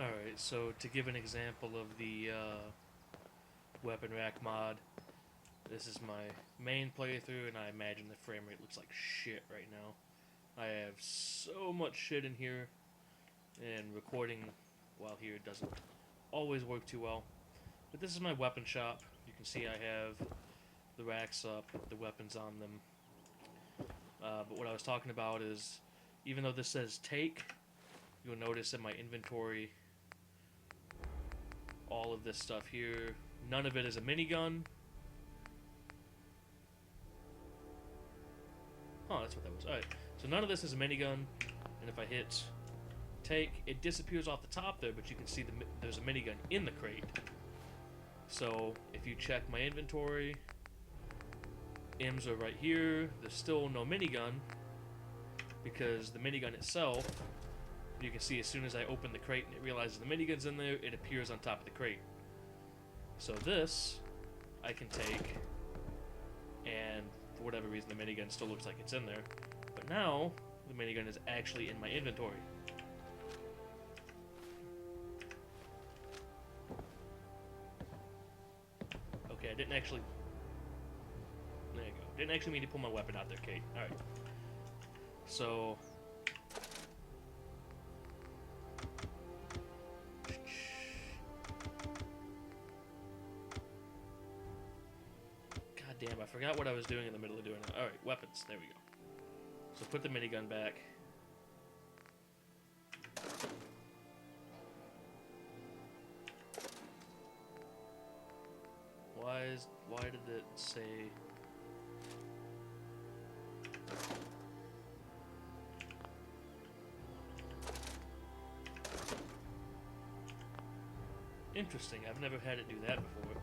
Alright, so to give an example of the weapon rack mod, this is my main playthrough, and I imagine the frame rate looks like shit right now. I have so much shit in here, and recording while here doesn't always work too well. But this is my weapon shop. You can see I have the racks up, the weapons on them. But what I was talking about is, even though this says take, you'll notice in my inventory all of this stuff here. None of it is a minigun. Oh, that's what that was. Alright, so none of this is a minigun, and if I hit take, it disappears off the top there, but you can see there's a minigun in the crate. So if you check my inventory, M's are right here. There's still no minigun, because the minigun itself, you can see as soon as I open the crate and it realizes the minigun's in there, it appears on top of the crate. So this, I can take, and for whatever reason the minigun still looks like it's in there. But now, the minigun is actually in my inventory. Okay, I didn't actually... There you go. Didn't actually mean to pull my weapon out there, Kate. Alright. So... God damn, I forgot what I was doing in the middle of doing it. Alright, weapons. There we go. So put the minigun back. Why did it say... Interesting, I've never had it do that before.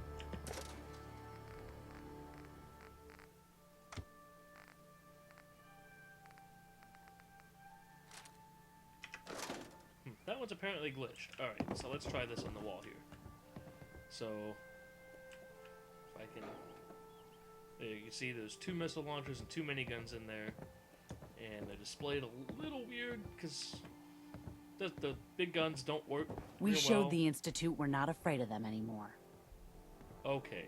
That one's apparently glitched. Alright, so let's try this on the wall here. So, if I can... There, you can see there's 2 missile launchers and 2 miniguns in there. And they're displayed a little weird, because the big guns don't work We real showed well. the Institute we're not afraid of them anymore. Okay.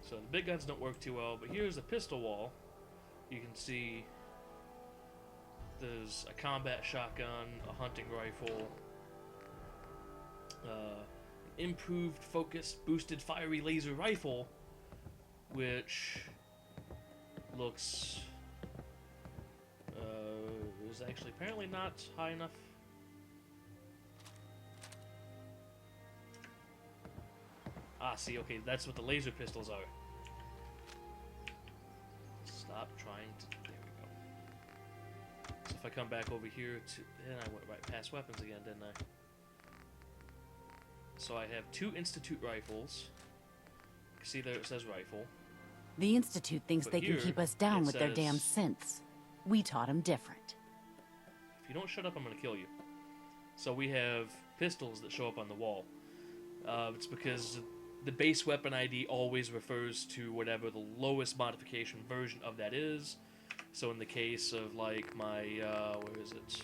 So the big guns don't work too well, but here's a pistol wall. You can see there's a combat shotgun, a hunting rifle, an improved focus boosted fiery laser rifle, which looks is actually apparently not high enough. Ah, see, okay, that's what the laser pistols are. Stop trying to... There we go. So if I come back over here to... And I went right past weapons again, didn't I? So I have 2 Institute rifles. See there it says rifle. The Institute thinks But they can here, keep us down it with their damn says- synths. We taught them different. If you don't shut up, I'm going to kill you. So we have pistols that show up on the wall. It's because the base weapon ID always refers to whatever the lowest modification version of that is. So in the case of, like, my, where is it?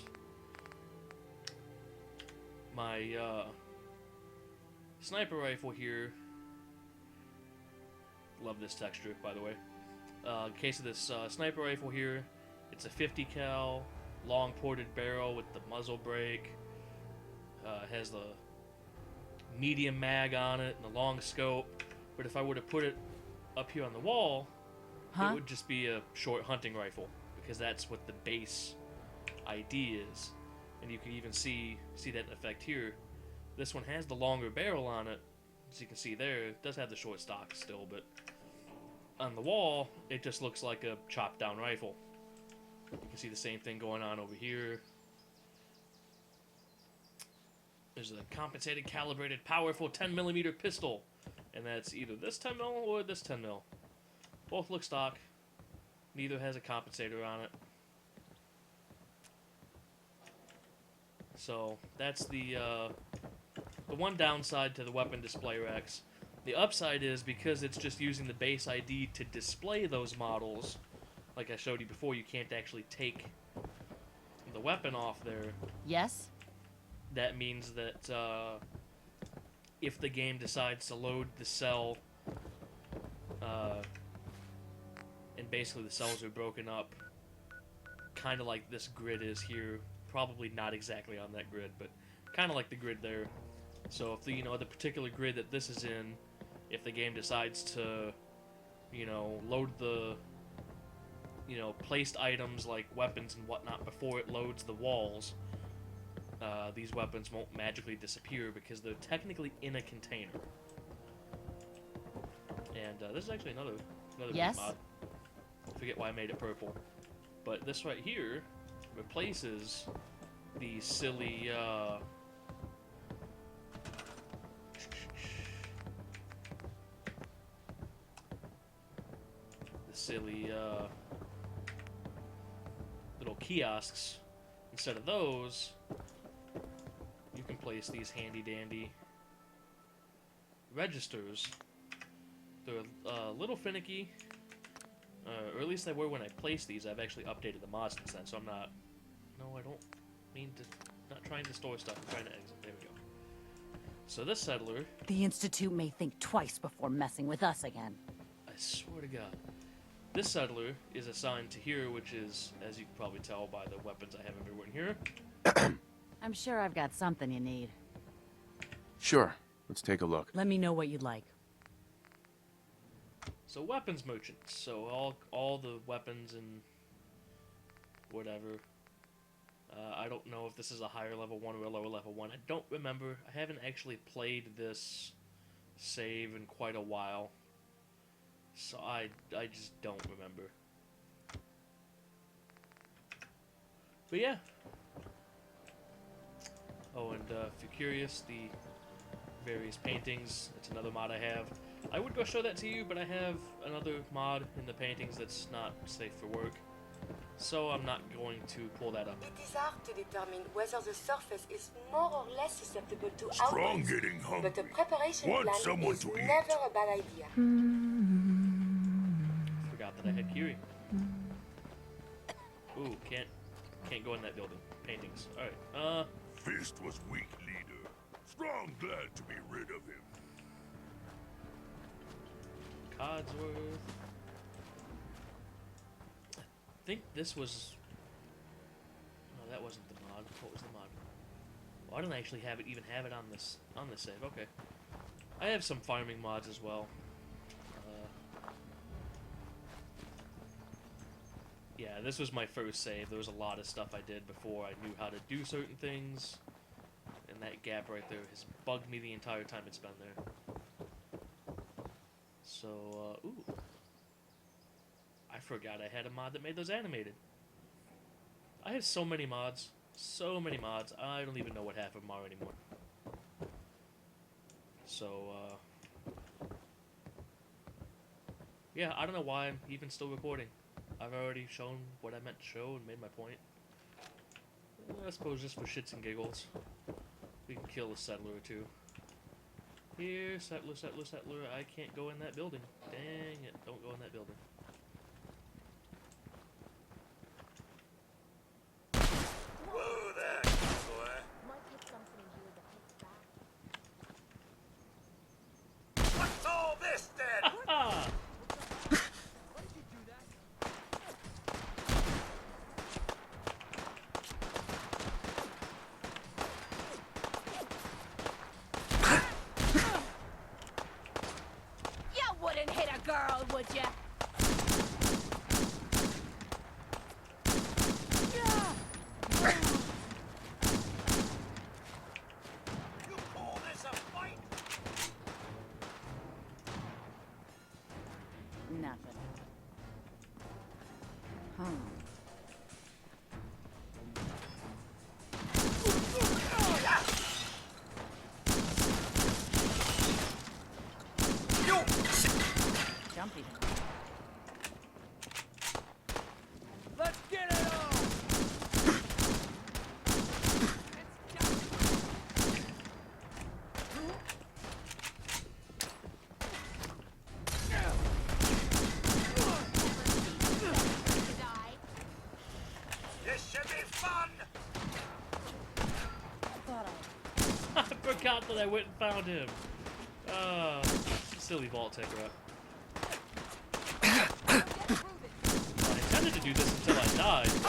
My, sniper rifle here. Love this texture, by the way. In case of this sniper rifle here, it's a 50 cal, long ported barrel with the muzzle brake. Has the medium mag on it and the long scope. But if I were to put it up here on the wall, it would just be a short hunting rifle, because that's what the base ID is. And you can even see that effect here. This one has the longer barrel on it, as you can see there. It does have the short stock still, but on the wall, it just looks like a chopped down rifle. You can see the same thing going on over here. There's a compensated, calibrated, powerful 10mm pistol. And that's either this 10mm or this 10mm. Both look stock. Neither has a compensator on it. So, that's the one downside to the weapon display racks. The upside is, because it's just using the base ID to display those models, like I showed you before, you can't actually take the weapon off there. Yes? that means that if the game decides to load the cell, and basically the cells are broken up, kind of like this grid is here. Probably not exactly on that grid, but kind of like the grid there. So if the the particular grid that this is in, if the game decides to, load the, placed items like weapons and whatnot before it loads the walls, these weapons won't magically disappear because they're technically in a container. And this is actually another Yes? mod. I forget why I made it purple, but this right here replaces the silly little kiosks. Instead of those, you can place these handy dandy registers. They're a little finicky, or at least they were when I placed these. I've actually updated the mod since then, so I'm not. No, I don't mean to. Not trying to store stuff. I'm trying to exit. There we go. So this settler, The Institute may think twice before messing with us again. I swear to God, this settler is assigned to here, which is, as you can probably tell by the weapons I have everywhere in here. I'm sure I've got something you need. Sure. Let's take a look. Let me know what you'd like. So weapons merchants. So all the weapons and whatever. I don't know if this is a higher level one or a lower level one. I don't remember. I haven't actually played this save in quite a while, so I just don't remember. But yeah. Oh, and if you're curious, the various paintings, it's another mod I have. I would go show that to you, but I have another mod in the paintings that's not safe for work, so I'm not going to pull that up. It is hard to determine whether the surface is more or less susceptible to Strong outbreaks, getting hungry. but a preparation Want plan someone is to eat. never a bad idea. Forgot that I had Kiri. Ooh, can't go in that building. Paintings. Alright, Fist was weak leader. Strong glad to be rid of him. Codsworth. I think this was... No, that wasn't the mod. What was the mod? Well, I don't actually even have it on this save. Okay. I have some farming mods as well. Yeah, this was my first save. There was a lot of stuff I did before I knew how to do certain things. And that gap right there has bugged me the entire time it's been there. So, ooh. I forgot I had a mod that made those animated. I have so many mods. So many mods. I don't even know what half of them are anymore. So, yeah, I don't know why I'm even still recording. I've already shown what I meant to show and made my point. I suppose just for shits and giggles. We can kill a settler or two. Here, settler, settler, settler. I can't go in that building. Dang it, don't go in that building. Whoa there, boy. Might hit something in here that hits back. What's all this then? Ah! You wouldn't hit a girl, would ya? You call this a fight? Nothing. Jumpy. Forgot that I went and found him. Silly Vault-Tec rep. I intended to do this until I died. It's a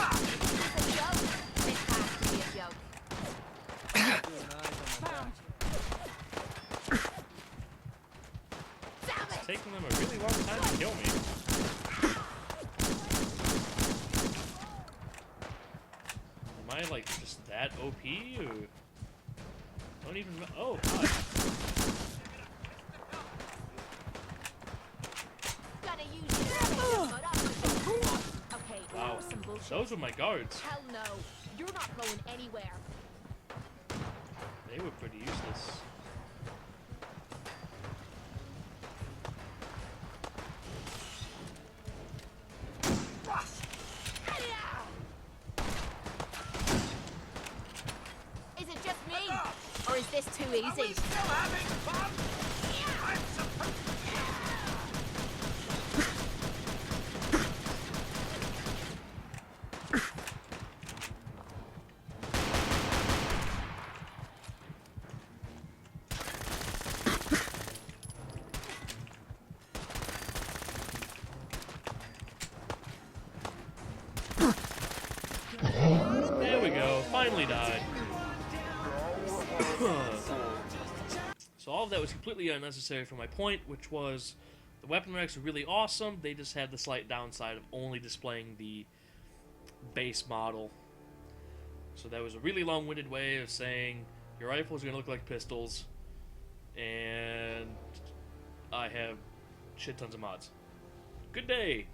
joke. It has to be a joke. Damn It's it! taking them a really long time to kill me. Am I like just that OP or don't even know? Oh, God. Gonna use it. Okay, that Wow. was some bullshit. Those were my guards. Hell no. You're not going anywhere. They were pretty useless. Is it just me? Or is this too easy? There we go. Finally died. So all of that was completely unnecessary for my point, which was the weapon racks were really awesome. They just had the slight downside of only displaying the base model. So that was a really long-winded way of saying your rifles are going to look like pistols, and I have shit tons of mods. Good day!